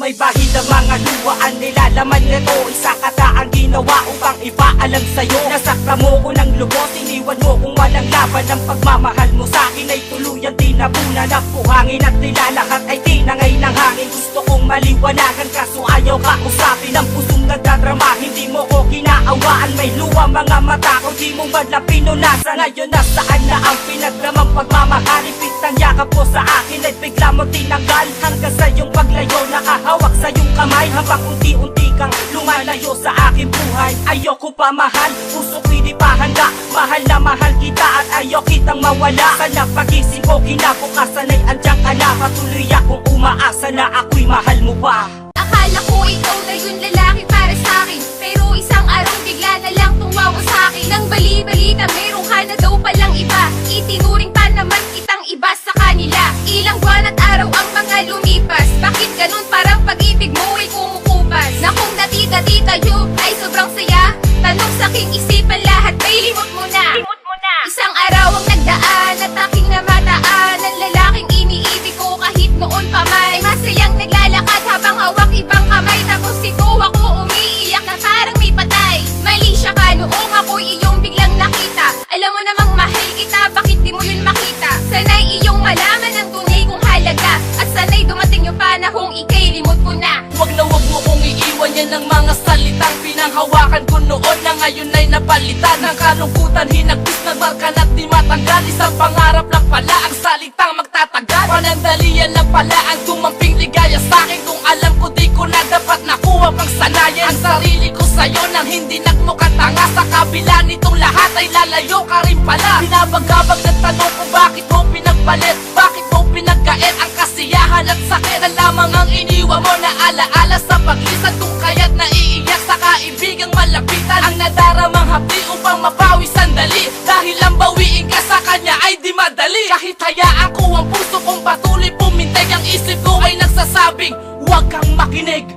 may bahid ang mga luwa. Ang nilalaman nito, isa kata ang ginawa upang ipaalam sa'yo. Nasakta mo ko ng lubos, iniwan mo kung walang laban. Ang pagmamahal mo sa'kin ay tuluyang tinabunan. Ang buhangin at nilalakat ay tinangay ng hangin. Gusto kong maliwanagan kaso ayaw ka usapin. Ang pusong nagdadrama, hindi mo ko kinaawaan. May luwa mga mata ko, di mo man na pinunasa. Ngayon nasaan na ang pinagdramang pagmamahal? Ipit ng yakap mo sa akin ay bigla mo tinanggal. Hanggang sa iyong paglayo, nakahawak sa iyong kamay. Habang unti-unti kang lumalayo sa aking buhay. Ayoko pa mahal, puso ko'y di pa handa. Mahal na mahal kita at ayaw kitang mawala. Sana pagising ko kinabukasan ay andyan ka na. Patuloy akong umaasa na ako'y mahal mo pa. Akala ko ikaw na yung lalaki para sa'kin, pero isang araw bigla na lang tumawa sa'kin. Nang bali-balita meron ka na daw palang iba. Itinuring pa naman kitang iba sa kanila. Ilang buwan at araw ang mga lumipas. Bakit ganun parang pag-ibig mo ay kumukupas? Na kung dati-dati tayo ay sobrang saya. Tanong sa'king isipan lahat may limot mo na. Isang araw ang nagdaan at aking namataan. Ang lalaking iniibig ko kahit noon pa may masayang naglalakad habang hawak ibang kamay. Tapos ito ako umiiyak na parang may patay. Mali siya ka noong ako'y iyong biglang nakita. Alam mo namang mahal kita, bakit di mo yun makita? Sana'y iyong malaman ang tunay kong halaga. At sana'y dumating yung panahong ika'y limot ko na. Wag mo kong iiwan yan ng mga salitang pinanghawakan ko noon na ngayon ay napalitan. Ng kalungkutan hinagpis na barkan at di matanggal. Isang pangarap lang pala ang salitang magtatagal. Panandalian lang pala ang tumamping ligaya sa'kin. Kung alam ko di ko na dapat nakuha pang sanayan ang sarili ko sa'yo nang hindi nagmukatanga. Sa kabila nitong lahat ay lalayo ka rin pala. Binabagabag na tanong kung bakit mo pinagpalit, bakit mo pinagkait ang kasiyahan at sakit na lamang ang iniwan mo na alaala sa paglisan. Kung kaya't naiiyak sa kaibigang malapitan ang nadaramang hapdi upang mapawi sandali. Dahil ang bawiin ka sa kanya ay di madali. Kahit hayaan ko ang puso kong patuloy pumintig, ang isip ko ay nagsasabing huwag kang makinig.